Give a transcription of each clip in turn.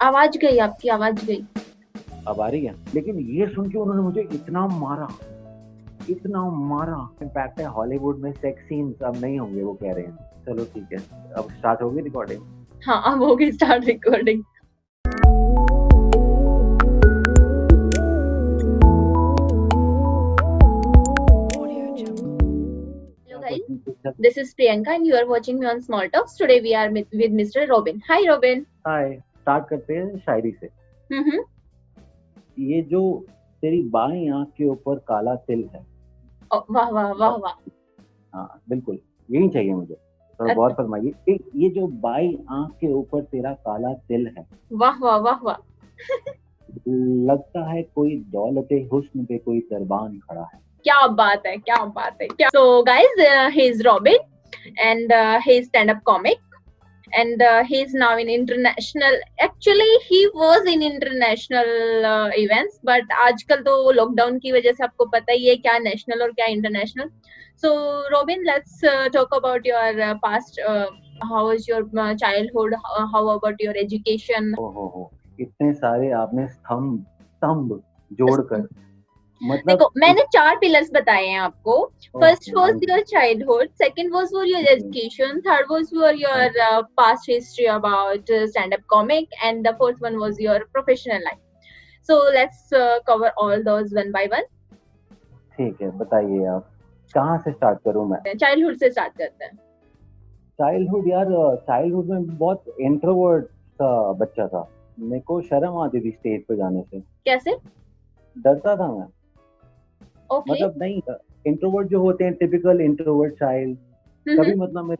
आवाज गई, आपकी आवाज गई। अब आ रही है, लेकिन ये सुन के उन्होंने मुझे इतना मारा, इतना मारा। इम्पैक्ट है हॉलीवुड में सेक्स सीन्स अब नहीं होंगे, वो कह रहे हैं। चलो ठीक है, अब स्टार्ट होगी रिकॉर्डिंग। हाँ, अब होगी start recording. Hello guys, this is Priyanka and you are watching me on Small Talks. Today we are with Mr. Robin. Hi Robin. Hi, start करते हैं शायरी से। हम्म। ये जो तेरी बाईं आंख के ऊपर काला तिल है। वाह वाह वाह वाह। हाँ बिल्कुल, यही चाहिए मुझे। थोड़ा गौर फरमाइए कि ये जो बाईं आंख के ऊपर तेरा काला तिल है। वाह वाह वाह वाह। लगता है कोई दौलते हुस्न पे कोई दरबान खड़ा है। क्या बात है, क्या बात है, क्या। So guys, he is Robin and he is stand-up comic and he is now in international. Actually he was in international events, but आजकल तो लॉकडाउन की वजह से आपको पता ही है क्या नेशनल और क्या international. So Robin, let's talk about your past. How was your childhood? How about your education? हो, इतने सारे आपने स्तंभ स्तंभ जोड़कर, मतलब देखो मैंने 4 पिलर्स बताए हैं आपको. First was your childhood, second was for your education, third was for your past history about stand up comic and the fourth one was your professional life. So let's cover all those one by one. ठीक है, बताइए आप कहाँ से start करूँ मैं? Childhood से start करते हैं. चाइल्डहुड यार, चाइल्डहुड में बहुत इंट्रोवर्ट सा बच्चा था. मेरे को शर्म आती थी स्टेज पे जाने से. कैसे? डरता था मैं. ओके. मतलब नहीं, इंट्रोवर्ट जो होते हैं, टिपिकल इंट्रोवर्ट चाइल्ड. कभी मतलब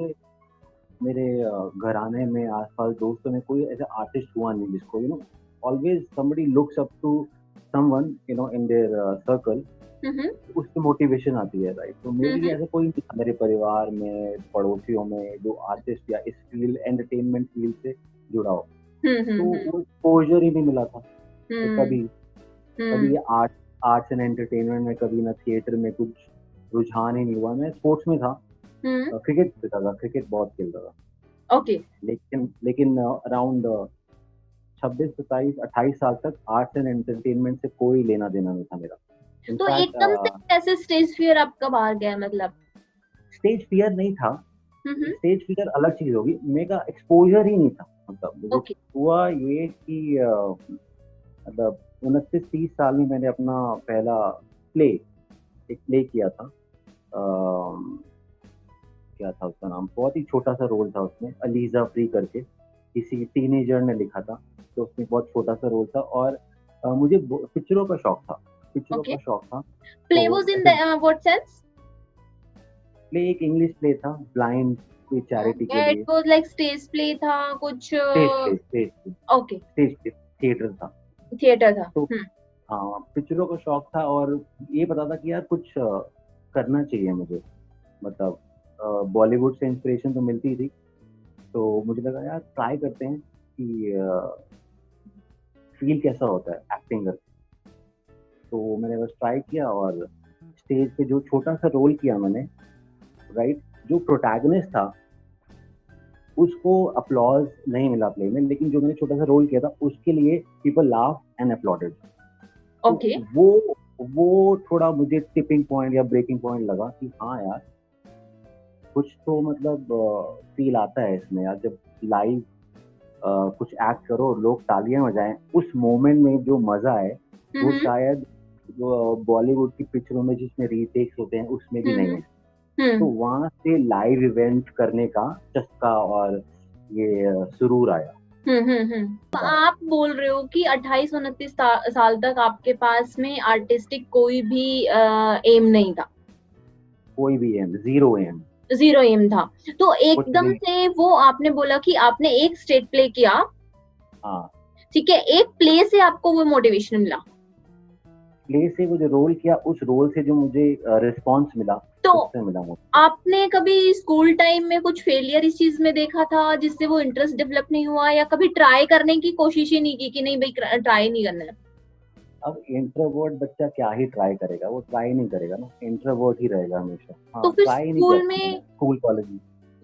मेरे घराने में आसपास दोस्तों में कोई ऐसा आर्टिस्ट हुआ नहीं जिसको always somebody looks up to someone in their circle. उससे मोटिवेशन आती है, राइट. तो मेरे लिए ऐसा कोई नहीं था मेरे परिवार में, पड़ोसियों में जो आर्टिस्ट या इस फील्ड, एंटरटेनमेंट फील्ड से जुड़ा हो. तो वो एक्सपोजर ही नहीं मिला था. तो कभी ये आर्ट्स एंड एंटरटेनमेंट में कभी ना थिएटर में कुछ रुझान ही नहीं हुआ. मैं स्पोर्ट्स में था, क्रिकेट खेलता था, क्रिकेट बहुत खेलता था. ओके. लेकिन अराउंड 26-27-28 साल तक आर्ट्स एंड एंटरटेनमेंट से कोई लेना देना नहीं था मेरा. तो एकदम से कैसे स्टेज फियर आपका बाहर गया? मतलब स्टेज फियर नहीं था. स्टेज फियर अलग चीज होगी. मेरा एक्सपोजर ही नहीं था. मतलब हुआ ये कि मतलब 29-30 साल में मैंने अपना पहला एक प्ले किया था. क्या था उसका नाम? बहुत ही छोटा सा रोल था उसमें, अलीजा फ्री करके किसी टीनेजर ने लिखा था. तो उसमें बहुत छोटा सा रोल था और मुझे पिक्चरों का शौक था. Play was in what sense? Play एक इंग्लिश प्ले था, ब्लाइंड कोई चैरिटी के लिए. It was like stage play था कुछ? Stage okay. स्टेज थिएटर था. तो हाँ, पिक्चरों का शौक था और ये पता था कि यार कुछ करना चाहिए मुझे. मतलब बॉलीवुड से इंस्पिरेशन तो मिलती थी, तो मुझे लगा यार ट्राई करते हैं कि फील कैसा होता है एक्टिंग करके. तो मैंने बस ट्राई किया और स्टेज पे जो छोटा सा रोल किया मैंने, राइट, जो प्रोटैगनिस्ट था उसको अपलॉज नहीं मिला प्ले में, लेकिन जो मैंने छोटा सा रोल किया था उसके लिए people laugh and uploaded. Okay. वो थोड़ा मुझे टिपिंग पॉइंट या ब्रेकिंग पॉइंट लगा कि हाँ यार कुछ तो मतलब फील आता है इसमें यार. जब लाइव कुछ एक्ट करो, लोग तालियां बजाएं, उस मोमेंट में जो मजा है वो शायद बॉलीवुड की पिक्चरों में जिसमें रीटेक्स होते हैं उसमें भी नहीं है. तो वहां से लाइव इवेंट करने का चस्का और ये सुरूर आया. तो आप बोल रहे हो कि 28-29 साल तक आपके पास में आर्टिस्टिक कोई भी एम नहीं था? कोई भी एम, जीरो एम था. तो एकदम से वो आपने बोला कि आपने एक स्टेज प्ले किया. हाँ ठीक है. एक प्ले से आपको वो मोटिवेशन मिला? प्ले से वो जो रोल किया, उस रोल से जो मुझे रिस्पांस मिला, तो उससे मिला मुझे. आपने कभी स्कूल टाइम में कुछ फेलियर इस चीज में देखा था जिससे वो इंटरेस्ट डेवलप नहीं हुआ, या कभी ट्राई करने की कोशिश ही नहीं की कि नहीं भाई ट्राई नहीं करना है? अब इंट्रोवर्ट बच्चा क्या ही ट्राई करेगा, वो ट्राई नहीं करेगा ना, इंट्रोवर्ट ही रहेगा हमेशा. हाँ, तो फिर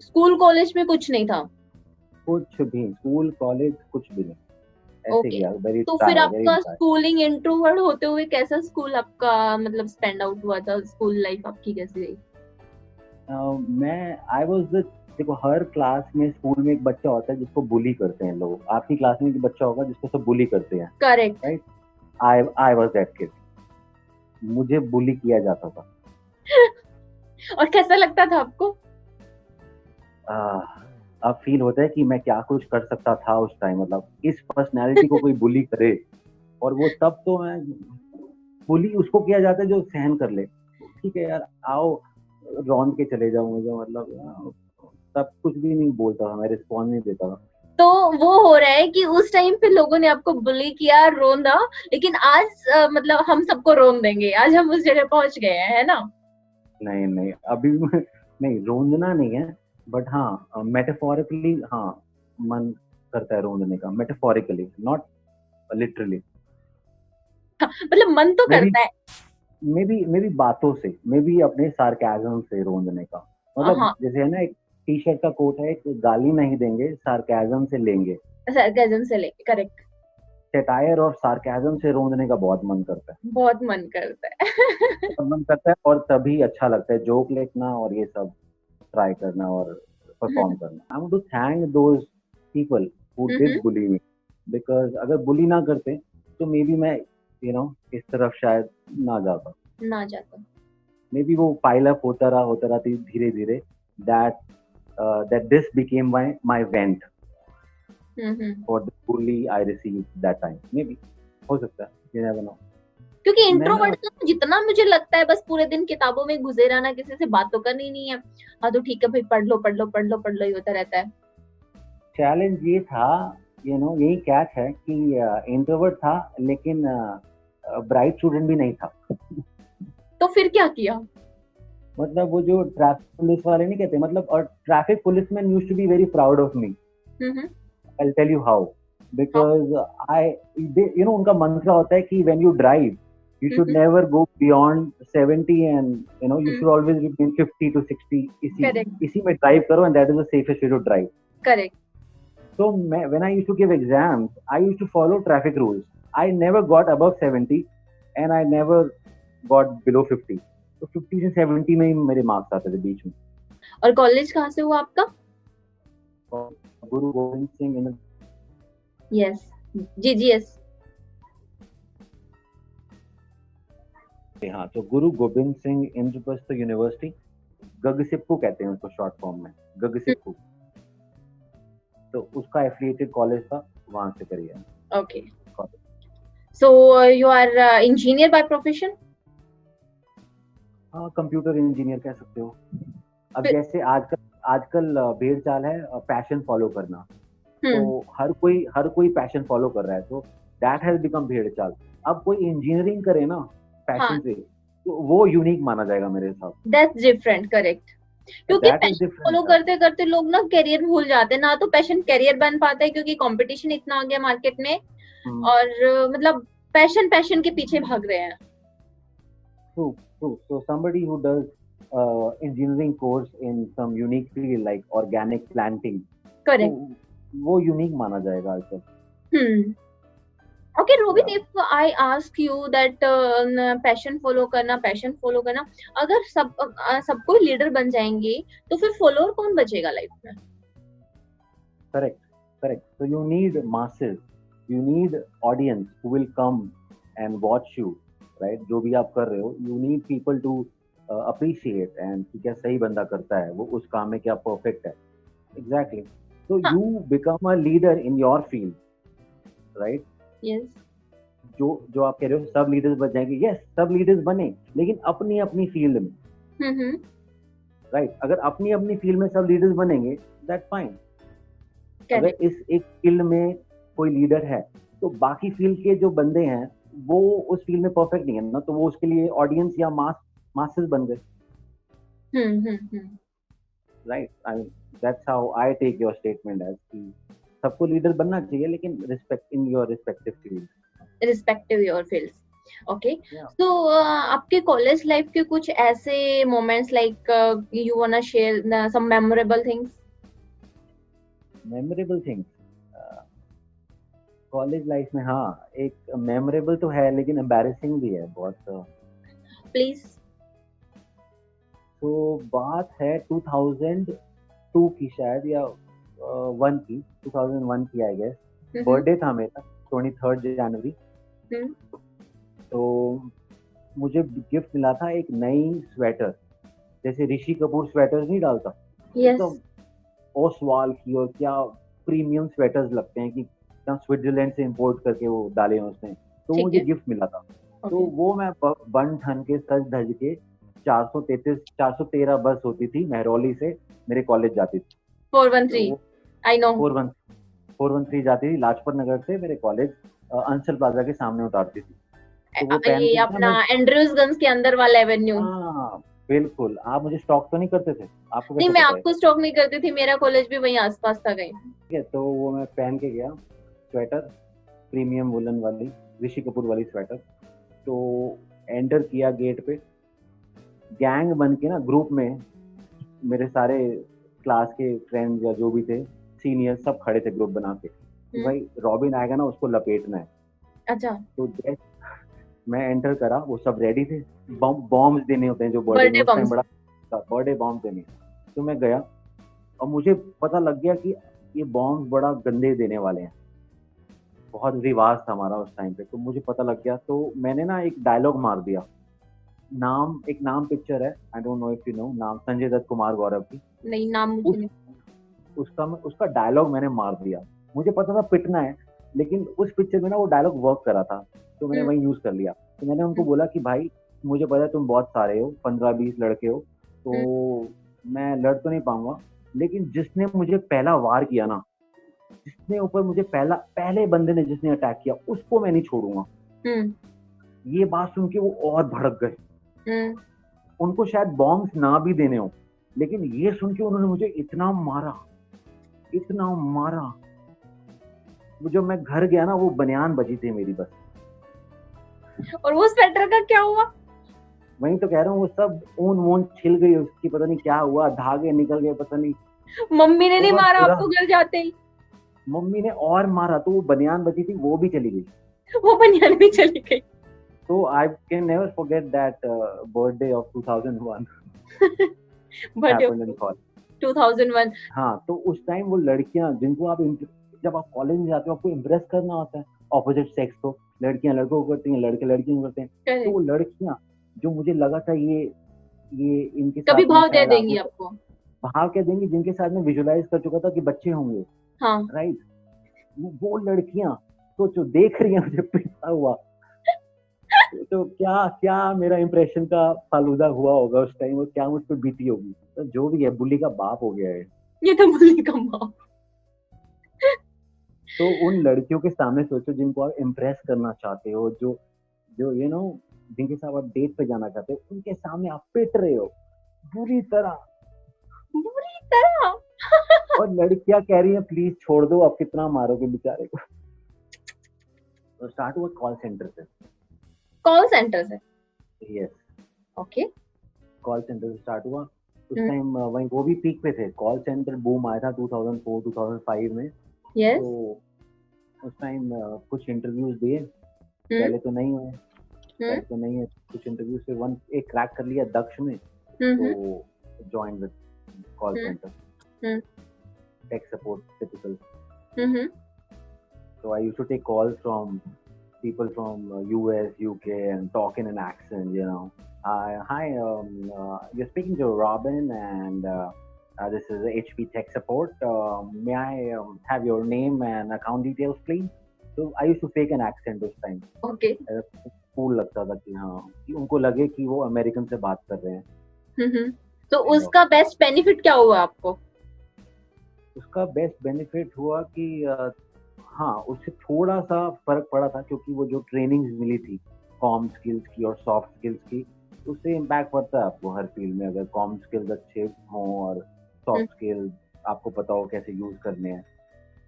स्कूल कॉलेज में कुछ नहीं था? कुछ भी, स्कूल कॉलेज कुछ भी नहीं. ऐसे ओके, गया, वेरी तो फिर ड्राई, वेरी आपका ड्राई। स्कूलिंग इंट्रोवर्ट होते हुए कैसा स्कूल आपका मतलब स्टैंड आउट हुआ था, स्कूल लाइफ आपकी कैसी रही? मैं आई वाज द, देखो हर क्लास में स्कूल में एक बच्चा होता है जिसको बुली करते हैं लोग, आपकी क्लास में एक बच्चा होगा जिसको सब बुली करते हैं, correct. Right? I was that kid, मुझे बुली किया जाता था। और कैसा लगता था आपको? आह, अब फील होता है कि मैं क्या कुछ कर सकता था उस टाइम, मतलब इस पर्सनैलिटी को कोई बुली करे, और वो तब तो मैं, बुली उसको किया जाता है जो सहन कर ले, ठीक है यार आओ रौंद के चले जाओ मुझे, मतलब तब कुछ भी नहीं बोलता था मैं, रिस्पॉन्स नहीं देता था। तो वो हो रहा है कि उस टाइम पे लोगों ने आपको बुली किया, रोना, लेकिन आज मतलब हम सबको रोन देंगे, आज हम उस जगह पहुंच गए हैं, है ना? नहीं नहीं अभी नहीं, रोंदना नहीं है, बट हाँ मेटाफोरिकली हाँ, मन करता है रोंदने का, मेटाफोरिकली नॉट लिटरली। मतलब मन तो मे बी करता है। मे बी बातों से, मे बी अपने सार्केज्म से रोंदने का, मतलब हाँ, जैसे है ना, एक टी शर्ट का कोट है, एक गाली नहीं देंगे सार्केज्म से लेंगे, सरकाज़म से लेके, करेक्ट। सेटायर और सार्केज्म से रोंदने का बहुत मन करता है, बहुत मन करता है। बहुत मन करता है, और तभी अच्छा लगता है जोक लिखना और ये सब ट्राई करना और परफॉर्म करना। I want to thank those people who did hmm, bully me, because अगर बुली ना करते तो मे बी मैं इस तरफ शायद ना जाता, ना जाता। मे बी वो पाइल अप होता रहा धीरे धीरे, that that this became my went hmm. For the bully I receive that time, may be, हो सकता है, यू नेवर नो। क्योंकि मैं ना इंट्रोवर्ट तो जितना मुझे लगता है बस पूरे दिन किताबों में घुसे रहना, किसी से बात तो करनी नहीं है। हाँ तो ठीक है भाई, पढ़ लो पढ़ लो पढ़ लो पढ़ लो ही होता रहता है। चैलेंज ये था, यही कैच है कि इंट्रोवर्ट था लेकिन ब्राइट स्टूडेंट भी नहीं था। तो फिर क्या किया? मतलब वो जो ट्रैफिक पुलिस वाले नहीं कहते, मतलब, और traffic policeman used to be very proud of me, hmm. I tell you how, हाँ। बिकॉज आई, उनका मंत्र होता है कि when you drive you should hmm. never go beyond 70, and you should always be between 50 to 60, इसी correct. इसी में drive करो, and that is the safest way to drive. Correct. So when I used to give exams, I used to follow traffic rules. I never got above 70, and I never got below 50. तो 50 से 70 में ही मेरे marks आते थे बीच में। और college कहाँ से हुआ आपका? और गुरु गोविंद सिंह यस, जीजीएस। हाँ, तो गुरु गोविंद सिंह इंद्रप्रस्थ यूनिवर्सिटी, गगसिप्पू कहते हैं उसको शॉर्ट फॉर्म में, गगसिप्पू, तो उसका एफिलिएटेड कॉलेज था, वहां से करी है। Okay, so you are engineer by profession? हाँ, कंप्यूटर इंजीनियर कह सकते हो। अब जैसे आजकल भेड़ चाल है पैशन फॉलो करना, तो हर कोई पैशन फॉलो कर रहा है, तो दैट हैज बिकम भेड़ चाल। अब कोई इंजीनियरिंग करे ना पैशन से, तो वो यूनिक माना जाएगा मेरे हिसाब से। That's different, correct. क्योंकि that is passion follow different. करते करते लोग ना करियर भूल जाते हैं, ना तो पैशन करियर बन पाता है क्योंकि कंपटीशन इतना आ गया मार्केट में, और मतलब पैशन पैशन के पीछे भाग रहे हैं। True, true. So somebody who does engineering course in some unique field like organic planting, correct. तो वो यूनिक माना जाएगा आजकल। Okay robin, if I ask you that passion follow करना, अगर सब कोई लीडर बन जाएंगे तो फिर फॉलोअर कौन बचेगा लाइफ में? Correct, correct. So you need masses, you need audience who will come and watch you, right? जो भी आप कर रहे हो, you need people to appreciate and कि क्या सही बंदा करता है, वो उस काम में क्या perfect है. Exactly. So you become a leader in your field, right? Yes. जो आप कह रहे हो सब लीडर्स बन जाएंगे, यस सब लीडर्स बने, लेकिन अपनी अपनी फील्ड में, राइट? अगर अपनी अपनी फील्ड में सब लीडर्स बनेंगे, दैट फाइन। अगर इस एक फील्ड में कोई लीडर है, तो बाकी फील्ड के जो बंदे हैं वो उस फील्ड में परफेक्ट नहीं है ना, तो वो उसके लिए ऑडियंस या मासेस बन गए, right? I mean that's how I take your statement as कि सबको लीडर बनना चाहिए, लेकिन respect in your respective field, respective your fields. Okay, तो आपके कॉलेज लाइफ के कुछ ऐसे moments like you wanna share some memorable things? Memorable things, college life में हाँ एक मेमोरेबल तो है लेकिन एम्बैरेसिंग भी है बहुत। प्लीज। तो बात है 2002 की शायद या 1 की, 2001 की आई गेस। बर्थडे था मेरा 23 जनवरी। तो मुझे गिफ्ट मिला था एक नई स्वेटर, जैसे ऋषि कपूर स्वेटर नहीं डालता यस। एकदम ओसवाल की, और क्या प्रीमियम स्वेटर्स लगते हैं कि क्या स्विट्जरलैंड से इंपोर्ट करके वो डाले हैं उसने। तो वो ठीक मुझे है। गिफ्ट मिला था। तो ओके। वो मैं बन ठन के सज धज के 413 बस होती थी महरौली से मेरे कॉलेज जाती थी। तो 413। वो आई नो। 413 जाती थी लाजपत नगर से मेरे कॉलेज अंसल प्लाजा के सामने उतारती थी। तो वो पहन ये के ना अपना मैं, एंड्रयूज के अंदर वाला एवेन्यू। हाँ बिल्कुल। आप मुझे स्टॉक तो नहीं करते थे, आपको नहीं, कैसे मैं पता है? आपको स्टॉक नहीं करती थी, मेरा कॉलेज भी वहीं आसपास था कहीं। ठीक है, तो वो मैं पहन के गया स्वेटर, प्रीमियम वुलन वाली ऋषि कपूर वाली स्वेटर। तो एंटर किया गेट पे, गैंग बन के ना ग्रुप में, मेरे सारे क्लास के फ्रेंड्स या जो भी थे सीनियर सब खड़े थे ग्रुप बना के कि भाई रॉबिन आएगा ना उसको लपेटना है। अच्छा। तो जैसे मैं एंटर करा वो सब रेडी थे, बॉम्ब्स देने होते हैं जो बर्थडे में बर्थडे उस टाइम बम्स। बड़ा बर्थडे बॉम्ब देने। तो मैं गया और मुझे पता लग गया कि ये बॉम्ब बड़ा गंदे देने वाले हैं, बहुत रिवाज था हमारा उस टाइम पे। तो मुझे पता लग गया, तो मैंने ना एक डायलॉग मार दिया। एक नाम पिक्चर है, I don't know if you know, नाम संजय दत्त कुमार गौरव की। नहीं, नाम मुझे उस नहीं। उसका डायलॉग मैंने मार दिया। मुझे पता था पिटना है, लेकिन उस पिक्चर में ना वो डायलॉग वर्क करा था, तो मैंने वही यूज कर लिया। तो मैंने उनको बोला कि भाई मुझे पता है तुम बहुत सारे हो, 15-20 लड़के हो, तो मैं लड़ तो नहीं पाऊंगा, लेकिन जिसने मुझे पहला वार किया ना, जिसने ऊपर मुझे पहले बंदे ने जिसने अटैक किया उसको मैं नहीं छोड़ूंगा। ये बात सुन के वो और भड़क गए। उनको शायद बॉम्ब्स ना भी देने हो, लेकिन ये सुन के उन्होंने मुझे इतना मारा, इतना मारा। वो जब मैं घर गया ना, वो बनियान बची थी मेरी बस। और वो स्वेटर का क्या हुआ? वही तो कह रहा हूँ, वो सब ऊन वून छिल गई उसकी, पता नहीं क्या हुआ, धागे निकल गए पता नहीं। मम्मी ने नहीं बहुत मारा बुरा। आपको घर जाते ही? मम्मी ने और मारा, तो वो बनियान बची थी वो भी चली गई। वो बनियान भी चली गई। तो I can never forget that birthday of 2001 birthday happened in of college. 2001। हाँ, तो उस टाइम वो लड़कियां जिनको आप जब आप कॉलेज में जाते हो आपको इम्प्रेस करना होता है ऑपोजिट सेक्स को। लड़कियां लड़कों को करती हैं, लड़के लड़कियों को करते हैं। तो वो लड़कियां जो मुझे लगा था ये इनके कभी साथ में भाव दे शायद देंगी आगे आपको। भाव क्या देंगी, जिनके साथ में विजुलाइज कर चुका था कि बच्चे होंगे। हाँ। राइट। वो लड़कियां सोचो देख रही हैं मुझे पिटता हुआ। तो क्या क्या मेरा इंप्रेशन का फालूदा हुआ होगा उस टाइम, और क्या मुझ पर बीती होगी। तो जो भी है, बुल्ली का बाप हो गया है। ये तो बुल्ली का बाप। तो उन लड़कियों के सामने सोचो जिनको आप इम्प्रेस करना चाहते हो, जो जो जिनके साथ आप डेट पे जाना चाहते हो, उनके सामने आप पिट रहे हो बुरी तरह। बुरी तरह। और लड़कियां कह रही हैं प्लीज छोड़ दो, आप कितना मारोगे बेचारे को। तो स्टार्ट हुआ कॉल सेंटर से। कॉल सेंटर से। Yes, okay. कॉल सेंटर से स्टार्ट हुआ। उस टाइम वही वो भी पीक पे थे, कॉल सेंटर बूम आया था 2004-2005 में। यस। तो उस टाइम कुछ इंटरव्यूज दिए, पहले तो नहीं हुए, कुछ इंटरव्यूज से एक क्रैक कर लिया दक्ष में। तो join with call centre, tech support typical. So I used to take calls from people from US, UK, and talk in an accent, Hi, you're speaking to Robin, and this is HP Tech Support. May I have your name and account details, please? So I used to fake an accent this time. Okay. Cool लगता था कि हाँ, कि उनको लगे कि वो American से बात कर रहे हैं। तो उसका बेस्ट बेनिफिट क्या हुआ आपको? उसका बेस्ट बेनिफिट हुआ कि हाँ, उससे थोड़ा सा फर्क पड़ा था, क्योंकि वो जो ट्रेनिंग मिली थी कॉम स्किल्स की और सॉफ्ट स्किल्स की, उससे इम्पैक्ट पड़ता है आपको हर फील्ड में। अगर कॉम स्किल्स अच्छे हों और सॉफ्ट स्किल्स आपको पता हो कैसे यूज करने हैं,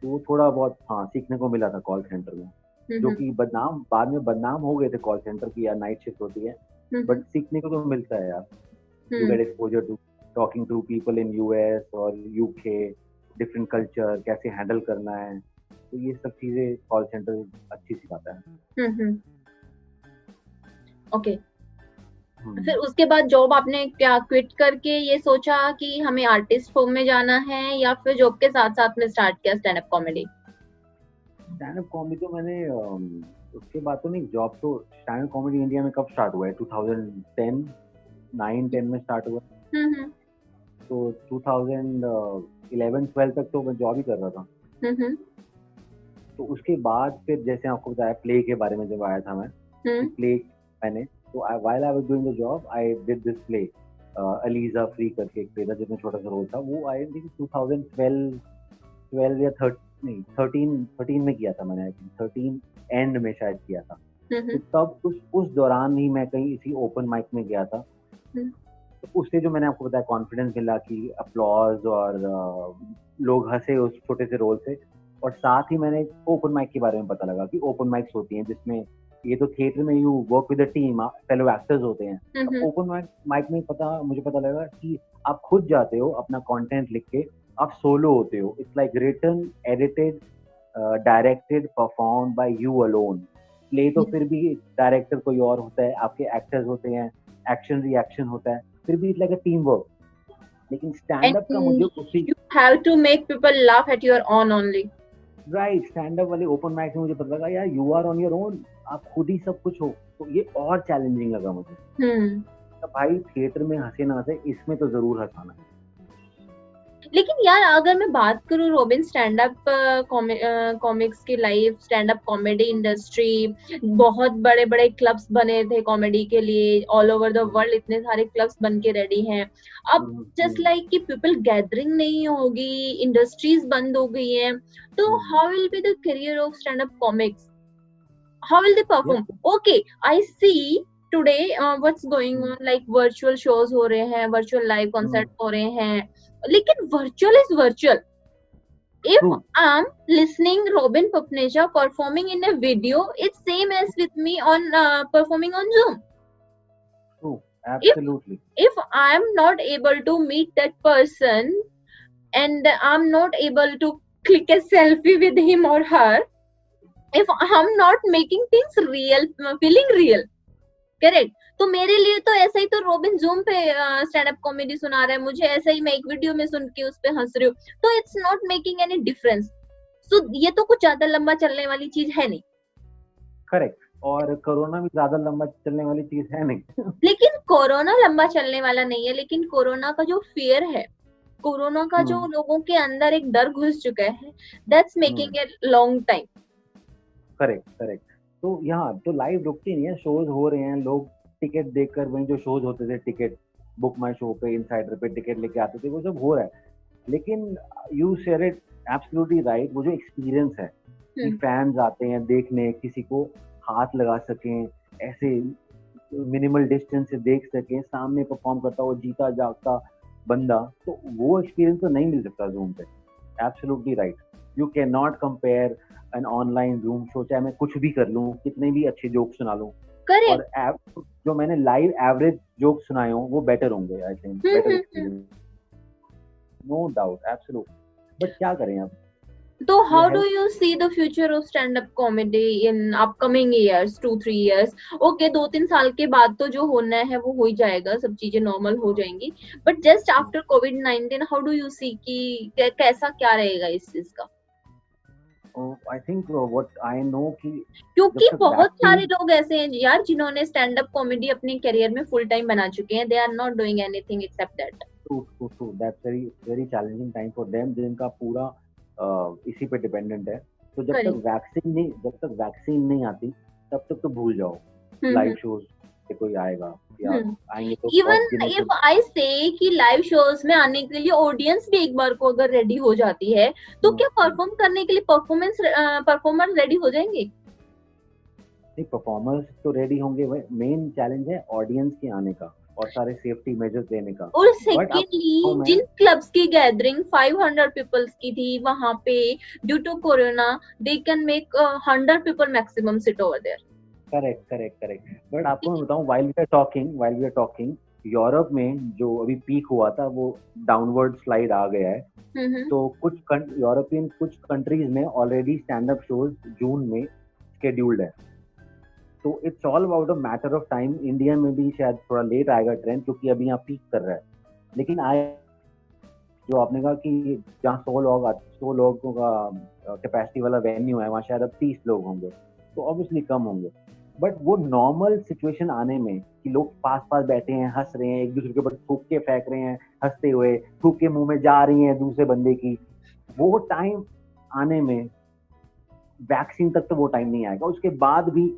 तो वो थोड़ा बहुत हाँ सीखने को मिला था कॉल सेंटर में। जो कि बाद में बदनाम हो गए थे कॉल सेंटर की, या नाइट शिफ्ट होती है, बट सीखने को तो मिलता है यार। You get exposure to talking to people in US और यूके, डिफरेंट कल्चर, कैसे हैंडल करना है। तो ये सब चीजें कॉल सेंटर अच्छी सिखाता है। ओके, फिर उसके बाद जॉब आपने क्या क्विट करके ये सोचा कि हमें आर्टिस्ट फॉर्म में जाना है, या फिर जॉब के साथ साथ में स्टार्ट किया stand up comedy? Stand up comedy तो मैंने उसके बाद तो नहीं, जॉब तो स्टैंड अप कॉमेडी इंडिया में कब स्टार्ट हुआ है? 2010, 9-10 में स्टार्ट हुआ। तो 2011-12 तक तो मैं जॉब ही कर रहा था। तो उसके बाद फिर जैसे आपको बताया प्ले के बारे में जब आया था मैं, प्ले मैंने तो while I was doing the job I did this play, ELISA free करके एक प्ले था जिसमें छोटा सा रोल था। वो आई थिंक 2012 या 13 में किया था मैंने, आई थिंक 13 एंड में शायद किया था। तो तब उस दौरान ही मैं कहीं इसी ओपन माइक में गया था। तो उससे जो मैंने आपको बताया कॉन्फिडेंस मिला कि अपलॉज और लोग हंसे उस छोटे से रोल से, और साथ ही मैंने ओपन माइक के बारे में पता लगा कि ओपन माइक्स होती हैं जिसमें ये तो थिएटर में you work with a team, fellow actors होते हैं। ओपन माइक में मुझे पता लगा कि आप खुद जाते हो अपना कंटेंट लिख के, आप सोलो होते हो। It's like written, edited, directed, perform by you alone. Play तो फिर भी डायरेक्टर कोई और होता है, आपके एक्टर्स होते हैं, एक्शन रिएक्शन होता है, फिर भी it's like a team work. लेकिन स्टैंड अप का मुझे you have to make people laugh at your own only. Right, stand up वाले ओपन माइक में मुझे पता लगा यार you are on your own, आप खुद ही सब कुछ हो। तो ये और चैलेंजिंग लगा मुझे। तो भाई थिएटर में हंसे ना हंसे, इसमें तो जरूर हंसाना है। लेकिन यार अगर मैं बात करूं रॉबिन, स्टैंड अप कॉमिक्स की life, stand up comedy industry, बहुत बड़े बड़े क्लब्स बने थे कॉमेडी के लिए ऑल ओवर द वर्ल्ड, इतने सारे क्लब्स बन के रेडी हैं। अब जस्ट लाइक कि पीपल गैदरिंग नहीं होगी, इंडस्ट्रीज बंद हो गई हैं, तो how will be the career of stand up comics? How will they perform? Okay, I see today what's going on, like virtual shows हो रहे हैं, virtual live concerts हो रहे हैं, लेकिन virtual is virtual. If I'm listening Robin Papneja performing in a video, it's same as with me on performing on Zoom. True, absolutely. If I'm not able to meet that person and I'm not able to click a selfie with him or her, if I'm not making things real, feeling real, correct, तो मेरे लिए तो ऐसा ही, तो robin zoom पे stand up comedy सुना रहा है, मुझे ऐसा ही मैं एक वीडियो में सुन के उस पे हंस रही हूँ, तो it's not making any difference. So ये तो कुछ ज्यादा लंबा चलने वाली चीज है नहीं। करेक्ट, और कोरोना भी ज्यादा लंबा चलने वाली चीज है नहीं। लेकिन कोरोना लंबा चलने वाला नहीं है, लेकिन कोरोना का जो फियर है, कोरोना का जो लोगों के अंदर एक डर घुस चुका है, that's making a long time. Correct correct. तो यहाँ तो लाइव रुकती नहीं है, शोज हो रहे हैं, लोग टिकट देखकर, वहीं जो शोज होते थे टिकट बुक माई शो पे, इनसाइडर पे टिकट लेके आते थे, वो सब हो रहा है। लेकिन you share it absolutely right, वो जो एक्सपीरियंस है कि फैंस आते हैं देखने, किसी को हाथ लगा सकें, ऐसे मिनिमल डिस्टेंस से देख सकें, सामने परफॉर्म करता हुआ जीता जागता बंदा, तो वो एक्सपीरियंस तो नहीं मिल सकता जूम पे। Absolutely right, you can not compare an online zoom show, चाहे मैं कुछ भी कर लूं, कितने भी अच्छे जोक सुना लूं, और जो मैंने लाइव एवरेज जोक सुनाए हों वो बेटर होंगे, I think better experience, no doubt, absolute. But क्या करें अब? तो how do you see the future of stand-up comedy in upcoming years, 2-3 years? Okay, 2-3 साल के बाद तो जो होना है वो हो ही जाएगा, सब चीजें नॉर्मल हो जाएंगी, but just after COVID-19 how do you see कि कैसा क्या रहेगा इस चीज का? I think what I know कि क्योंकि बहुत सारे लोग ऐसे हैं यार जिन्होंने स्टैंड अप कॉमेडी अपने करियर में फुल टाइम बना चुके हैं, they are not doing anything except that. True, that's very challenging time for them, जिनका पूरा इसी पे डिपेंडेंट है। तो जब तक वैक्सीन नहीं आती तब तक तो भूल जाओ लाइव शोज पे कोई आएगा या आएंगे तो। इवन इफ आई से कि लाइव शोज में आने के लिए ऑडियंस भी एक बार को अगर रेडी हो जाती है, तो क्या परफॉर्म करने के लिए परफॉर्मर रेडी हो जाएंगे? नहीं, परफॉर्मर्स तो रेडी होंगे, मेन चैलेंज है ऑडियंस के आने का और सारे सेफ्टी मेजर्स लेने का। और सेकेंडली जिन क्लब्स की गैदरिंग 500 पीपल्स की थी, वहां पे due to corona they can make 100 people maximum sit over there. Correct. But आपको मैं बताऊं, while we are talking Europe में जो अभी पीक हुआ था वो डाउनवर्ड स्लाइड आ गया है। हम्म। तो यूरोपियन कुछ कंट्रीज में ऑलरेडी स्टैंड अप शोज जून में शेड्यूल्ड है। तो it's all about a matter of time. India में भी शायद थोड़ा लेट आएगा ट्रेंड, क्योंकि अभी यहाँ पीक कर रहा है। लेकिन आए, जो आपने कहा कि जहाँ 100 लोगों का कैपेसिटी वाला वेन्यू है, वहाँ शायद अब 30 लोग होंगे, तो ऑब्वियसली कम होंगे। बट वो नॉर्मल सिचुएशन आने में कि लोग पास पास बैठे हैं, हंस रहे हैं, एक दूसरे के ऊपर थूक के फेंक रहे हैं, हंसते हुए थूक के मुंह में जा रही हैं दूसरे बंदे की, वो टाइम आने में वैक्सीन तक तो वो टाइम नहीं आएगा। उसके बाद भी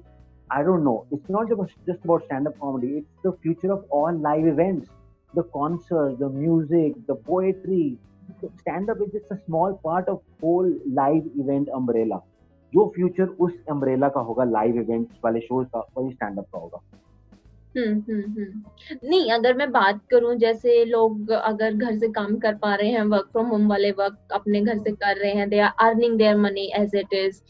I don't know. It's not just about stand-up comedy. It's the future of all live events, the concerts, the music, the poetry. So stand-up is just a small part of whole live event umbrella. जो future उस umbrella का होगा, live events वाले shows का, वही stand up का होगा। नहीं, अगर मैं बात करूं, जैसे लोग अगर घर से काम कर पा रहे हैं, वर्क फ्रॉम होम वाले वर्क अपने घर से कर रहे हैं, they are earning their money as it is.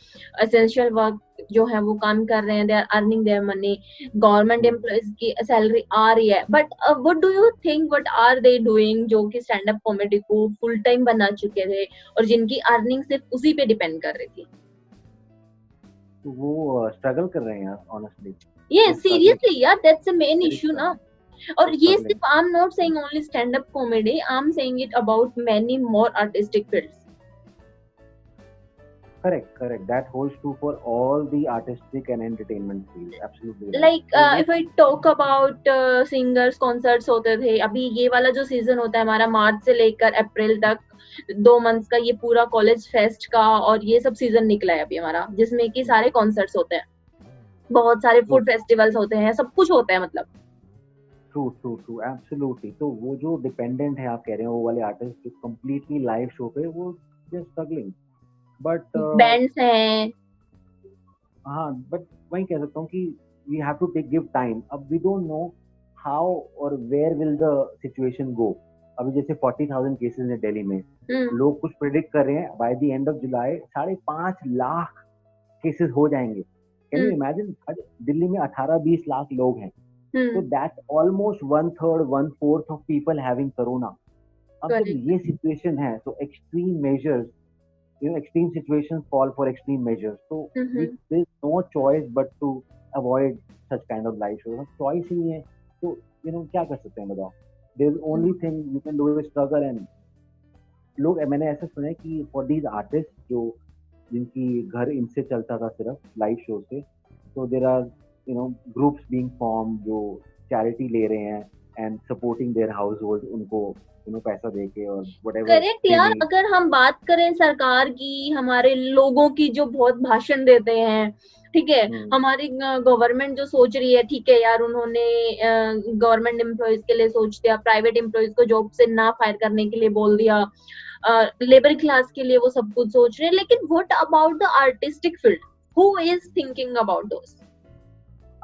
Essential work जो है वो काम कर रहे हैं, they are earning their money. Government employees की सैलरी आ रही है, but what do you think, what are they doing जो कि स्टैंड अप कॉमेडी को फुल टाइम बना चुके थे और जिनकी अर्निंग सिर्फ उसी पे डिपेंड कर रही थी? तो वो स्ट्रगल कर रहे हैं यार, honestly. Yes, seriously, yeah, that's the main Very issue, na. struggling. और ये Struggling. सिर्फ, I'm not saying only stand up comedy, I'm saying it about many more artistic fields. Correct. That holds true for all the artistic and entertainment fields. Absolutely right. Like if I talk about singers, concerts होते थे, अभी ये वाला जो season होता है हमारा मार्च से लेकर अप्रैल तक, 2 मंथ्स का ये पूरा कॉलेज फेस्ट का और ये सब सीजन निकला है अभी हमारा, जिसमें कि सारे कॉन्सर्ट्स होते हैं, बहुत सारे फूड फेस्टिवल्स होते हैं, सब कुछ होता है मतलब। True absolutely. तो वो जो डिपेंडेंट है, आप कह रहे हो, वो वाले आर्टिस्ट जो कंप्लीटली लाइव शो पे, वो दे स्ट्रगलिंग। बट बैंड्स हैं। हाँ, बट वही कह सकता हूँ कि we have to give time. अब वी डोंट नो हाउ और where will the situation go. अभी जैसे 40,000 केसेस हैं दिल्ली में, लोग कुछ प्रिडिक्ट कर रहे हैं by the end of July 5.5 lakh cases हो जाएंगे। Can you imagine? दिल्ली में 18-20 लाख लोग हैं, so that's almost 1/3, 1/4 of people having corona. अब जब ये सिचुएशन है, तो extreme measures, extreme situations call for extreme measures. So there's no choice but to avoid such kind of live shows. Choice ही है, तो क्या कर सकते हैं बताओ? There's only thing you can do is struggle. And लोग, मैंने ऐसा सुना है कि for these artists जो जिनकी घर इनसे चलता था सिर्फ लाइव शो से, so there are groups being formed जो चैरिटी ले रहे हैं and supporting their household, उनको पैसा देके और whatever। करेक्ट यार, अगर हम बात करें सरकार की, हमारे लोगों की जो बहुत भाषण देते हैं, ठीक है, हमारी गवर्नमेंट जो सोच रही है, ठीक है यार, उन्होंने गवर्नमेंट एम्प्लॉइज के लिए सोच दिया, प्राइवेट एम्प्लॉइज को जॉब से ना फायर करने के लिए बोल दिया, लेबर क्लास के लिए वो सब कुछ सोच रहे हैं, लेकिन what about the artistic field? Who is thinking about those?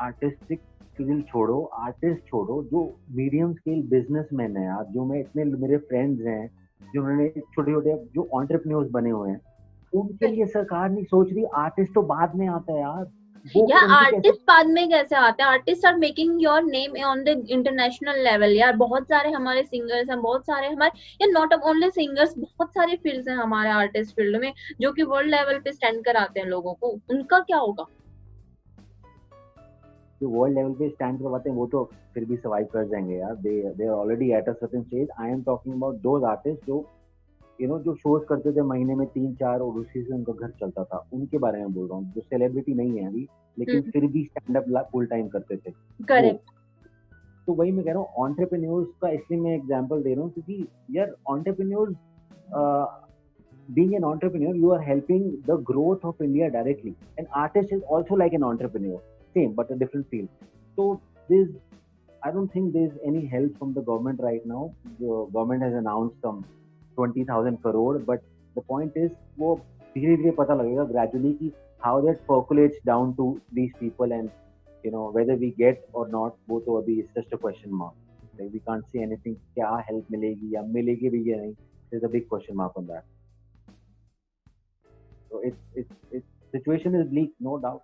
Artistic field छोड़ो, आर्टिस्ट छोड़ो, जो मीडियम स्केल बिजनेसमैन है यार, जो मैं इतने मेरे फ्रेंड्स हैं जिन्होंने छोटे छोटे जो एंटरप्रेन्योर्स बने हुए हैं, उनके लिए सरकार नहीं सोच रही। आर्टिस्ट तो बाद में आता है यार। यार आर्टिस्ट बाद में कैसे आते हैं? Artist are making your name on the international level यार। बहुत सारे हमारे सिंगर्स हैं, बहुत सारे हमारे, या नॉट ओनली सिंगर्स, बहुत सारे फील्ड्स हैं हमारे आर्टिस्ट फील्ड में जो कि वर्ल्ड लेवल पे स्टैंड कराते हैं लोगों को। उनका क्या होगा? जो वर्ल्ड लेवल पे स्टैंड करवाते हैं वो तो फिर भी सर्वाइव कर जाएंगे यार। They are already at a certain stage. I am talking about those artist जो जो शोज करते थे महीने में 3-4 और उसी से उनका घर चलता था, उनके बारे में बोल रहा हूँ, जो सेलिब्रिटी नहीं है अभी लेकिन फिर भी स्टैंड अप फुल टाइम करते थे। करेक्ट। तो वही मैं कह रहा हूँ, एंटरप्रेन्योर्स का इसलिए मैं एग्जांपल दे रहा हूँ क्योंकि यार entrepreneurs, being an entrepreneur, you are helping the growth of India directly. An artist is also like an entrepreneur, same but a different field. So I don't think there's any help from the government right now. The government has announced some 20,000 crore, but the point is वो धीरे धीरे पता लगेगा gradually कि how that percolates down to these people, and whether we get or not, वो तो अभी it's just a question mark. Like we can't see anything क्या help मिलेगी या मिलेगी भी या नहीं. There's a big question mark on that. So it's situation is bleak, no doubt,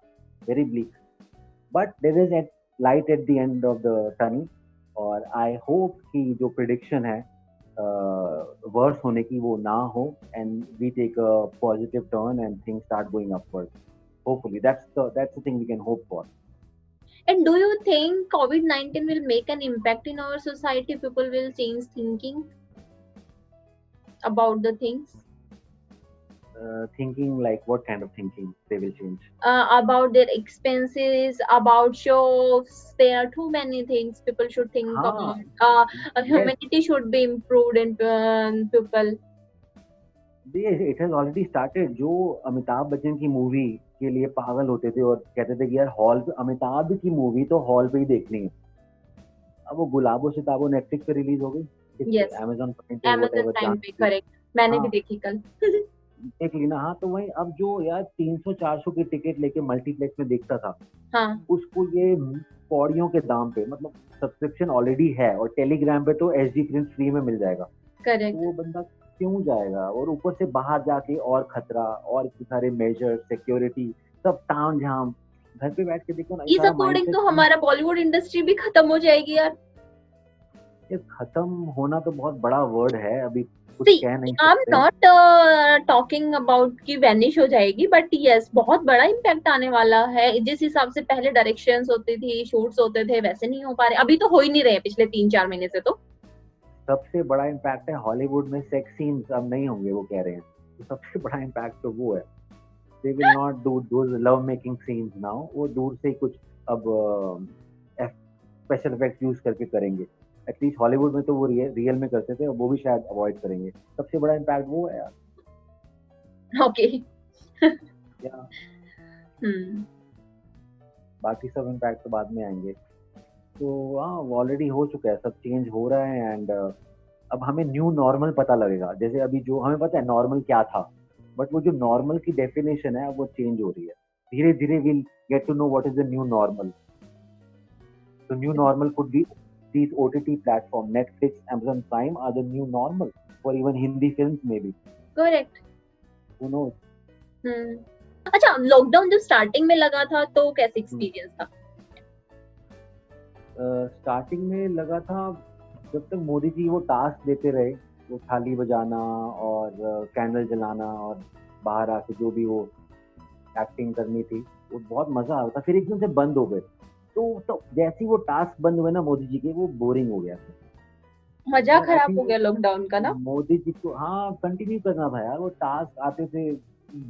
very bleak. But there is a light at the end of the tunnel. और और I hope कि जो प्रिडिक्शन है वर्स होने की वो ना हो, and we take a positive turn and things start going upward. Hopefully, that's the thing we can hope for. And do you think COVID-19 will make an impact in our society? People will change thinking about the things, Thinking like what kind of thinking they will change? about their expenses, about shows. There are too many things people should think हाँ, about. yes, Humanity should be improved in people. it has already started. जो अमिताभ बच्चन की movie के लिए पागल होते थे और कहते थे कि यार हॉल पे अमिताभ की मूवी तो हॉल पे ही देखनी है, अब वो गुलाबो सिताबो नेटफ्लिक्स पे रिलीज हो गई, Yes, अमेजॉन प्राइम पे, Amazon व्हाटएवर, Prime जहाँ पे करेक्ट, मैंने भी हाँ देखी कल. देख ली ना. हाँ, तो वही अब जो यार 300-400 की टिकट लेके मल्टीप्लेक्स में देखता था, हाँ, उसको ये पौड़ियों के दाम पे, मतलब सब्सक्रिप्शन ऑलरेडी है और टेलीग्राम पे तो एचडी प्रिंट फ्री में मिल जाएगा, तो करेक्ट. वो बंदा क्यों जाएगा? और ऊपर से बाहर जाके और खतरा और इतने सारे मेजर सिक्योरिटी सब ताम झाम, घर पे बैठ के देखो ना, ये इस सारा अकॉर्डिंग माइंडसेट तो हमारा बॉलीवुड इंडस्ट्री भी खत्म हो जाएगी यार. ये खत्म होना तो बहुत बड़ा वर्ड है, अभी कुछ See, कह नहीं I'm सकते. not talking about कि वैनिश हो जाएगी, बट यस बहुत बड़ा इम्पैक्ट आने वाला है. जिस हिसाब से पहले डायरेक्शंस होती थी, शूट्स होते थे, वैसे नहीं हो पा रहे. अभी तो हो ही नहीं रहे पिछले 3-4 महीने से. तो सबसे बड़ा इम्पैक्ट है हॉलीवुड में सेक्स सीन्स अब नहीं होंगे, वो कह रहे हैं, तो सबसे बड़ा इम्पैक्ट तो वो है. They will not do those love making scenes now, वो दूर से ही कुछ अब स्पेशल इफेक्ट यूज करके करेंगे. एटलीस्ट हॉलीवुड में तो वो रियल में करते थे, और वो भी शायद अवॉइड करेंगे. सबसे बड़ा इम्पैक्ट वो है यार. ओके. या बाकी सब इम्पैक्ट तो बाद में आएंगे. तो हाँ, ऑलरेडी हो चुका है, सब चेंज हो रहा है. एंड अब हमें न्यू नॉर्मल पता लगेगा. जैसे अभी जो हमें पता है नॉर्मल क्या था, बट वो जो नॉर्मल की डेफिनेशन है वो चेंज हो रही है. धीरे धीरे will get to know what is the new normal. तो new normal could be these OTT platform, Netflix, Amazon Prime are the new normal for even Hindi films maybe. Correct. Who knows? अच्छा, lockdown जब starting में लगा था तो कैसे experience था? Starting में लगा था जब तक मोदी जी वो टास्क देते रहे, वो थाली बजाना और कैंडल जलाना और बाहर आके जो भी वो एक्टिंग करनी थी, वो बहुत मजा आता था. फिर एकदम से बंद हो गए, तो जैसे ही वो टास्क बंद हुए ना मोदी जी के, वो बोरिंग हो गया. मजा खराब हो गया लॉकडाउन का ना. मोदी जी को हाँ कंटिन्यू करना था यार. वो टास्क आते थे,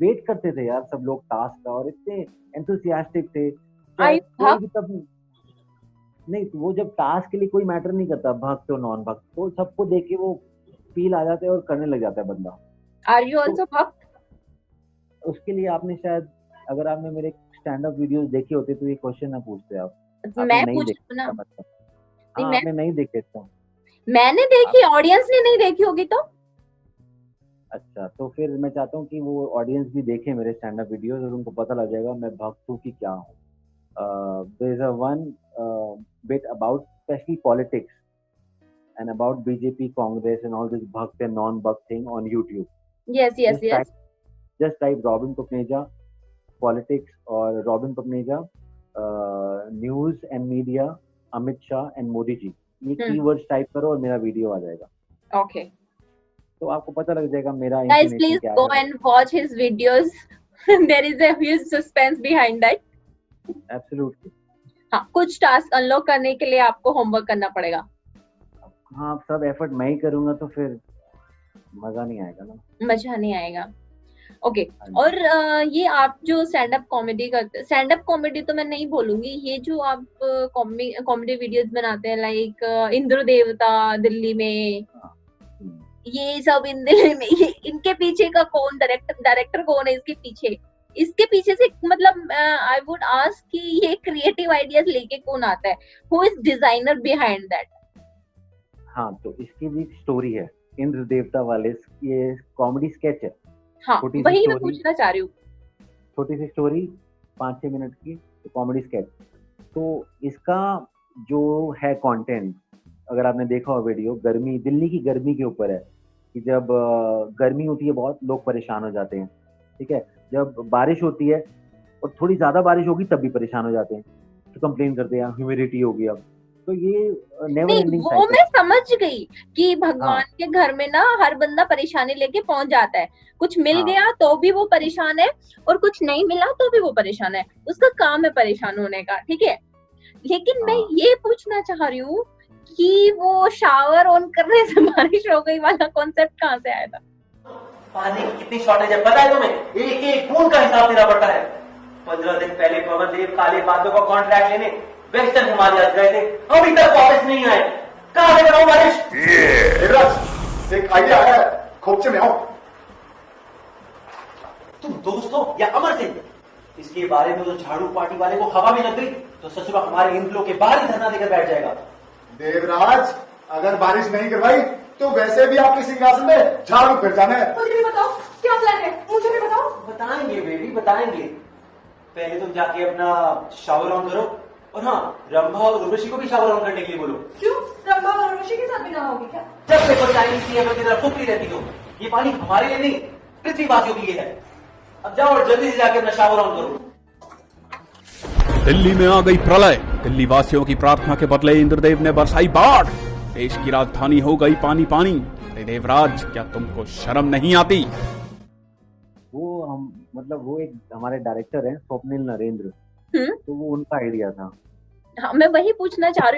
वेट करते थे यार सब लोग टास्क का, और इतने एंथुसियास्टिक थे. कोई भी तब नहीं, वो जब टास्क के लिए कोई मैटर नहीं करता, भक्त और नॉन भक्त, तो सबको देख के वो फील आ जाता है और करने लग जाता है बंदा. आर यू ऑल्सो भक्त? उसके लिए आपने शायद, अगर आपने मेरे स्टैंड अप वीडियोस देखे होते तो ये क्वेश्चन ना पूछते आप. मैं पूछ ना. मतलब हाँ, आपने नहीं देखे तो. मैंने देखी, ऑडियंस ने नहीं देखी होगी तो. अच्छा, तो फिर मैं चाहता हूँ कि वो ऑडियंस भी देखे मेरे स्टैंड अप वीडियोस, और उनको पता लग जाएगा मैं भक्त हूँ कि क्या हूँ. There is a one bit about especially politics and about BJP, Congress and all this bhakt and non-bhakt thing on YouTube. Yes. Just type Robin Pukneja politics or Robin Pukneja news and media, Amit Shah and Modi ji. ये keywords type करो और मेरा video आ जाएगा. Okay. तो आपको पता लग जाएगा मेरा Guys, information please क्या है. go and watch his videos. There is a huge suspense behind that. Absolutely. हाँ, कुछ टास्क अनलॉक करने के लिए आपको होमवर्क करना पड़ेगा. हाँ, सब एफर्ट मैं ही करूंगा तो फिर मजा नहीं आएगा ना. मजा नहीं आएगा. ओके. और ये आप जो स्टैंड अप कॉमेडी करते, स्टैंड अप कॉमेडी तो मैं नहीं बोलूंगी, ये जो आप कॉमेडी वीडियोस बनाते हैं लाइक इंद्र देवता दिल्ली में, ये सब इन दिल्ली में, ये इनके पीछे का कौन डायरेक्टर कौन है इसके पीछे से, मतलब आई वुड आस्क कि ये क्रिएटिव आइडियाज लेके कौन आता है? Who is designer behind that? हाँ, तो इसकी भी स्टोरी है. इंद्र देवता वाले ये कॉमेडी स्केच है. हाँ, वही मैं पूछना चाह रही हूँ. छोटी सी स्टोरी 5-6 मिनट की, तो कॉमेडी स्केच. तो इसका जो है कंटेंट, अगर आपने देखा हो वीडियो, गर्मी, दिल्ली की गर्मी के ऊपर है कि जब गर्मी होती है बहुत, लोग परेशान हो जाते हैं. ठीक है, जब बारिश होती है और थोड़ी ज्यादा बारिश होगी तब भी परेशान हो जाते हैं, तो कंप्लेन करते हैं ह्यूमिडिटी हो गया. तो ये नेवर नहीं, एंडिंग वो साइकिल। मैं समझ गई कि हाँ भगवान के घर में ना हर बंदा परेशानी लेके पहुंच जाता है, कुछ मिल हाँ गया तो भी वो परेशान है और कुछ नहीं मिला तो भी वो परेशान है, उसका काम है परेशान होने का, ठीक है। लेकिन मैं हाँ। ये पूछना चाह रही हूँ कि वो शावर ऑन करने से बारिश हो गई वाला कॉन्सेप्ट कहाँ से आया था? पानी की कितनी शॉर्टेज है पता है तुम्हें? एक एक बूंद का हिसाब देना पड़ता है। 15 दिन पहले पवन देव काले बादलों का कॉन्ट्रैक्ट लेने वेस्टर्न हिमालय गए थे, अभी तक वापस नहीं आए। कहां से कराऊं बारिश? देवराज, एक आइडिया आया है, खोपचे में आओ। तुम दोस्त हो या अमर सिंह? इसके बारे में तो झाड़ू पार्टी वाले को हवा भी लग गई तो ससुरा हमारे इंद्रों के बाहर ही धरना देकर बैठ जाएगा। देवराज, अगर बारिश नहीं करवाई तो वैसे भी आपके सिंहासन में झाड़ू फिर जाना है। मुझे भी बताओ क्या प्लान है, मुझे भी बताओ। बताएंगे बेबी बताएंगे। पहले तुम जाके अपना शावर ऑन करो और हाँ, रंभा और उर्वशी को भी शावर ऑन करने के लिए बोलो। क्यों, रंभा और उर्वशी के साथ भी ना होगी क्या? जब देखो चाइनीज सीएम की तरफ फुकती रहती हो। ये पानी हमारे लिए नहीं, पृथ्वीवासियों के लिए है। अब जाओ और जल्दी से जाके अपना शावर ऑन करो। दिल्ली में आ गई प्रलय, दिल्ली वासियों की प्रार्थना के बदले इंद्रदेव ने बरसाई बाढ़, देश की राजधानी हो गई पानी पानी। अरे देवराज, क्या तुमको शर्म नहीं आती? वो हम मतलब वो एक हमारे डायरेक्टर हैं स्वप्निल नरेंद्र, तो वो उनका आइडिया था। हाँ, मैं वही पूछना चाह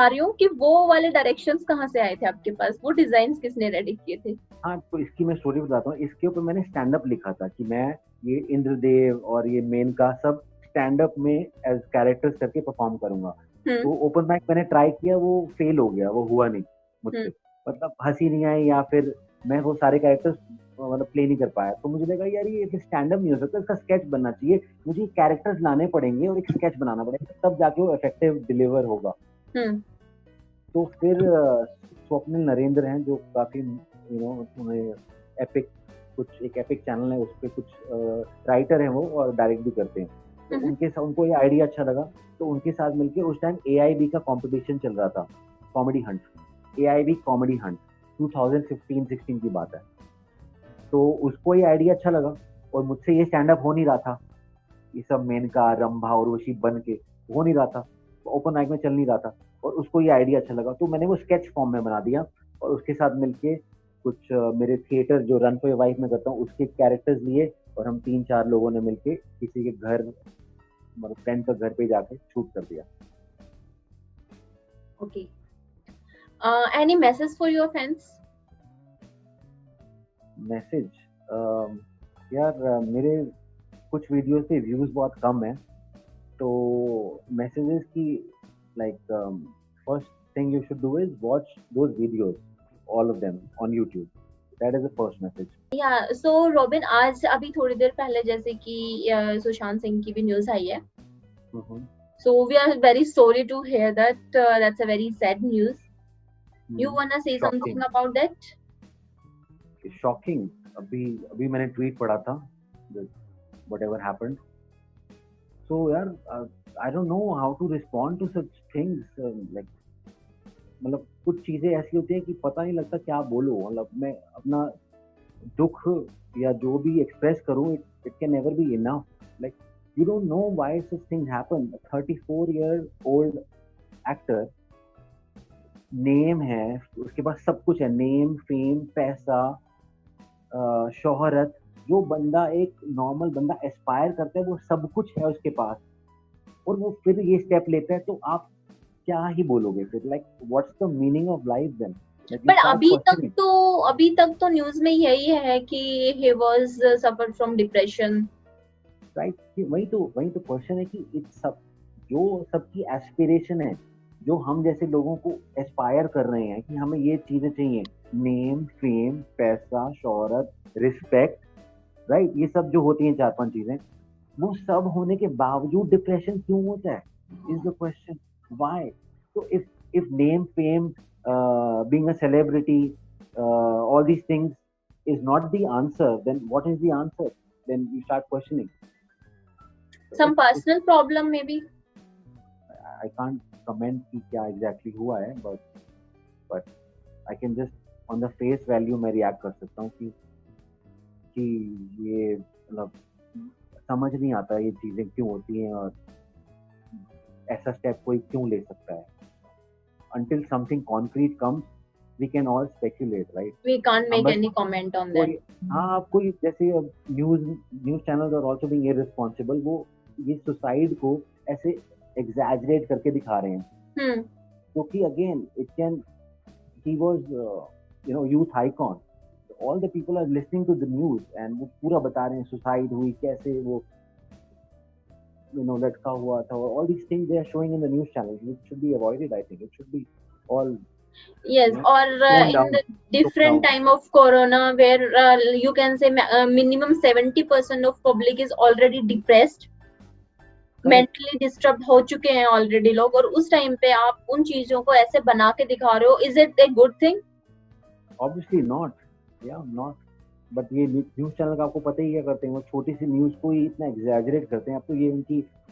रही हूँ कि वो वाले डायरेक्शंस कहाँ से आए थे आपके पास, वो डिजाइन किसने रेडी किए थे? हाँ, तो इसकी मैं स्टोरी बताता हूँ। इसके ऊपर मैंने स्टैंड अप लिखा था कि मैं ये इंद्रदेव और ये मेनका सब स्टैंड अप में एज कैरेक्टर्स करके परफॉर्म करूंगा। तो ओपन माइक मैंने ट्राई किया, वो फेल हो गया, वो हुआ नहीं मुझसे, मतलब हंसी नहीं आई या फिर मैं वो सारे कैरेक्टर्स मतलब प्ले नहीं कर पाया। तो मुझे लगा यार ये स्टैंड अप नहीं हो सकता, इसका स्केच बनना चाहिए, मुझे कैरेक्टर्स लाने पड़ेंगे और एक स्केच बनाना पड़ेगा, तब जाके वो इफेक्टिव डिलीवर होगा। तो फिर स्वप्निल नरेंद्र हैं जो काफी उन्हें एपिक एक एपिक चैनल है, उस पर कुछ राइटर हैं वो और डायरेक्ट भी करते हैं। तो उनके साथ उनको ये आइडिया अच्छा लगा, तो उनके साथ मिलके उस टाइम AIB का कंपटीशन चल रहा था, comedy Hunt, AIB comedy Hunt 2015-16 की बात है। तो उसको ये आइडिया अच्छा लगा और मुझसे ये स्टैंड अप हो नहीं रहा था, ये सब मेनका रंभा और उर्वशी बन के हो नहीं रहा था, ओपन माइक में चल नहीं रहा था, और उसको ये आइडिया अच्छा लगा, तो मैंने वो स्केच फॉर्म में बना दिया और उसके साथ मिलके कुछ मेरे थिएटर जो रन फॉर योर वाइफ में करता हूँ उसके कैरेक्टर्स लिए, और हम 3-4 लोगों ने मिलके किसी के घर, मतलब फ्रेंड के घर पे जाके शूट कर दिया। Okay, any message for your fans? Message यार मेरे कुछ वीडियोस पे व्यूज बहुत कम है, तो मैसेजेस की like first thing you should do is watch those videos, all of them on YouTube, that is the first message. या सो रॉबिन, आज अभी थोड़ी देर पहले जैसे कि सुशांत सिंह की भी न्यूज आई है, so we are very sorry to hear that, that's a very sad news. You wanna say something about that? Shocking, अभी मैंने ट्वीट पढ़ा था, whatever happened, so यार I don't know how to respond to such things, like मतलब कुछ चीजें ऐसी होती हैं कि पता नहीं लगता क्या बोलो, मतलब मैं अपना दुख या जो भी एक्सप्रेस करूं, it can never be enough, like you don't know why such things happen. A 34-year-old actor, name है उसके पास, सब कुछ है, नेम, फेम, पैसा, शोहरत, जो बंदा एक नॉर्मल बंदा एस्पायर करता है वो सब कुछ है उसके पास, और वो फिर ये स्टेप लेता है, तो आप क्या ही बोलोगे फिर, like what's the meaning of life then? But अभी तक तो न्यूज में यही है कि he was suffered from depression, right? वही तो क्वेश्चन है कि इट्स सब जो सबकी एस्पिरेशन है, जो हम जैसे लोगों को एस्पायर कर रहे हैं कि हमें ये चीजें चाहिए, नेम, फेम, पैसा, शोहरत, रिस्पेक्ट, राइट, ये सब जो होती हैं 4-5 चीजें, वो सब होने के बावजूद डिप्रेशन क्यों होता है, इज द क्वेश्चन, व्हाई? तो if name, fame, being a celebrity, all these things is not the answer, then what is the answer? Then you start questioning. some personal problem maybe. I can't comment कि क्या exactly हुआ है, but I can just on the face value मैं react कर सकता हूँ कि ये मतलब समझ नहीं आता ये चीजें क्यों होती हैं और ऐसा स्टेप कोई क्यों ले सकता है। until something concrete comes, we can all speculate, right? We can't make बस any comment on that. हाँ, आप कोई जैसे news channels are also being irresponsible, वो ये सुसाइड को ऐसे एग्जैजरेट करके दिखा रहे हैं, Hmm. क्योंकि again it can, he was youth icon, all the people are listening to the news and वो पूरा बता रहे हैं सुसाइड हुई कैसे, वो लटका हुआ था, और all these things they are showing in the news channels, which should be avoided. I think it should be all Yes, or toned in down, the different down. time of corona, where you can say minimum 70% of public is already depressed, mentally disturbed हो चुके हैं already लोग, और उस time पे आप उन चीजों को ऐसे बना के दिखा रहे हो, is it a good thing? Obviously not, yeah, not. But ये न्यूज चैनल का आपको पता ही क्या करते हैं, वो छोटी सी न्यूज को ही इतना एग्जैजरेट करते हैं। अब तो ये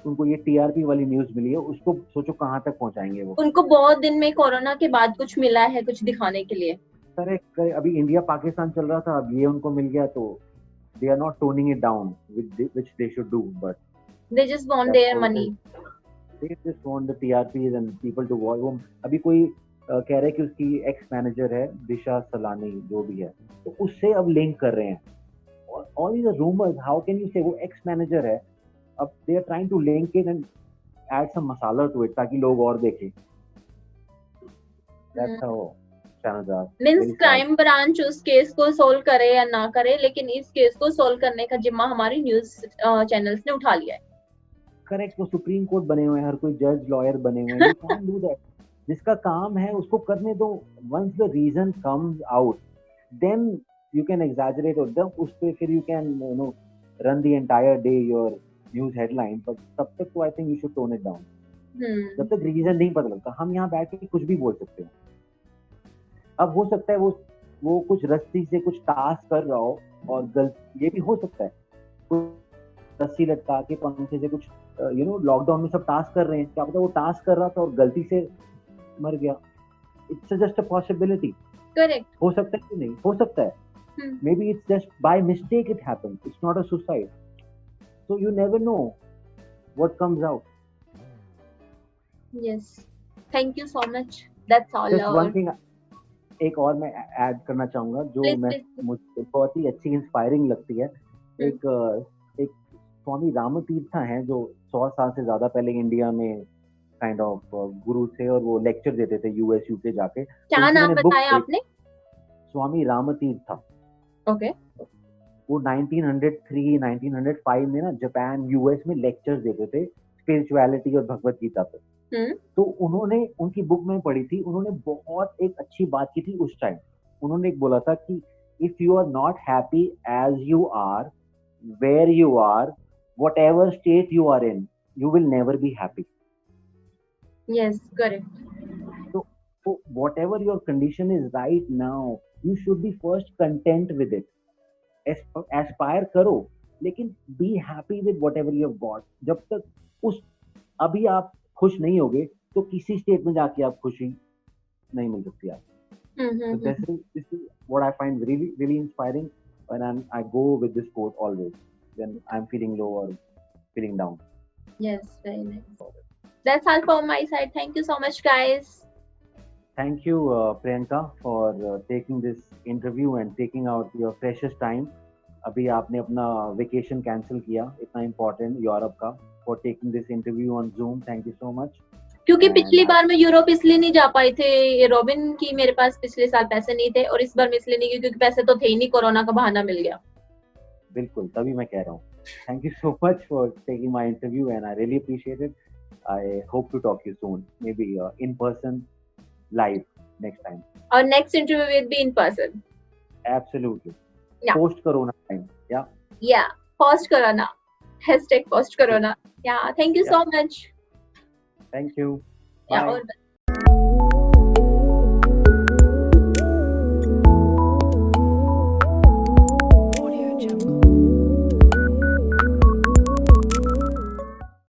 उनको ये टीआरपी वाली न्यूज मिली है, उसको सोचो कहाँ तक पहुंचाएंगे वो। उनको बहुत दिन में कोरोना के बाद कुछ मिला है, कुछ दिखाने के लिए। करेक्ट, अभी इंडिया पाकिस्तान चल रहा था, अब ये उनको मिल गया, तो they are not toning it down which they should do, but they just want their money, they just want the TRPs and people to watch. वो अभी कोई कह रहा है कि उसकी एक्स मैनेजर है दिशा सलानी जो भी है, तो उससे अब लिंक कर रहे हैं। All these rumours, how can you say वो एक्स मैनेजर है, अब they are trying to link it and add some masala to it ताकि लोग और देखें। That's how channels are. Means crime branch उस केस को सोल्व करे या ना करे, लेकिन इस केस को सोल्व करने का जिम्मा हमारी न्यूज चैनल्स ने उठा लिया है। करेक्ट, वो सुप्रीम कोर्ट बने हुए हैं, हर कोई जज लॉयर बने हुए हैं, यू कांट डू दैट। जिसका काम है उसको करने दो। Once the reason comes out then you can exaggerate, और देन उस पे फिर you can run the entire day your news headline, but तब तक तो I think you should tone it down. जब तक रीजन नहीं पता लगता, हम यहाँ बैठ के कुछ भी बोल सकते हैं। अब हो सकता है वो कुछ रस्सी से कुछ टास्क कर रहा हो, और ये भी हो सकता है रस्सी लटका के पंखे से कुछ लॉकडाउन में सब टास्क कर रहे हैं, क्या पता वो टास्क कर रहा था और गलती से मर गया। It's just a possibility. Correct, हो सकता है कि नहीं हो सकता है, may be it's just by mistake it happens, it's not a suicide, so you never know what comes out. Yes, thank you so much, that's all. Just one thing एक और मैं ऐड करना चाहूंगा जो मुझे बहुत ही अच्छी इंस्पायरिंग लगती है। एक स्वामी रामतीर्थ हैं जो 100 साल से ज्यादा पहले इंडिया में काइंड ऑफ गुरु थे, और वो लेक्चर देते थे यूएस यूके जाके। क्या नाम बताया आपने? स्वामी रामतीर्थ। ओके। वो 1903 1905 में ना जापान यूएस में लेक्चर्स देते थे स्पिरिचुअलिटी और भगवत गीता पे। तो उन्होंने उनकी बुक में पढ़ी थी, उन्होंने बहुत एक अच्छी बात की थी उस टाइम। उन्होंने एक बोला था कि if you are not happy as you are where you are, whatever state you are in, you will never be happy. Yes, correct. So whatever your condition is right now, you should be first content with it. Aspire करो, लेकिन be happy with whatever you have got. जब तक अभी आप खुश नहीं होगे तो किसी स्टेट में जाके आप खुशी नहीं मिल सकती आप। So this is what I find really really inspiring when I go with this quote always when I'm feeling low or feeling down. Yes, very nice. That's all from my side. Thank you so much, guys. Thank you, Priyanka, for taking this interview and taking out your precious time. अभी आपने अपना vacation cancel किया, इतना important Europe का, for taking this interview on Zoom. Thank you so much. क्योंकि पिछली बार मैं Europe इसलिए नहीं जा पाई थे रॉबिन की, मेरे पास पिछले साल पैसे नहीं थे, और इस बार मैं इसलिए नहीं गई क्योंकि पैसे तो थे ही नहीं, कोरोना का बहाना मिल गया। बिल्कुल, तभी मैं कह रहा हूँ। Thank you so much for taking my interview and I really appreciate it. I hope to talk to you soon, maybe in person, live next time. Our next interview will be in person. Absolutely. Yeah. Post Corona time. Yeah. Yeah. Post Corona. Hashtag post Corona. Yeah. Thank you so much. Thank you. Yeah. Bye.